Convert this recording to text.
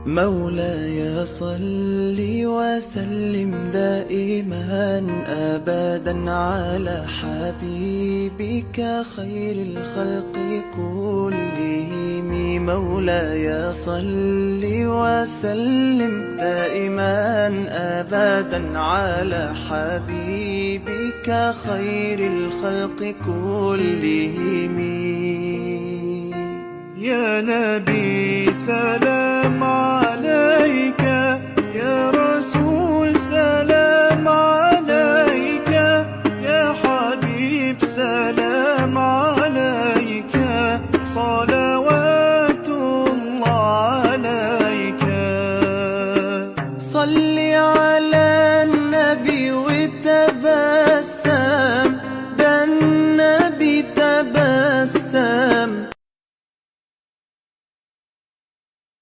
مولاي صل وسلم دائما أبدا على حبيبك خير الخلق كلهم. مولاي صل وسلم دائما أبدا على حبيبك خير الخلق كلهم. يا نبي سلام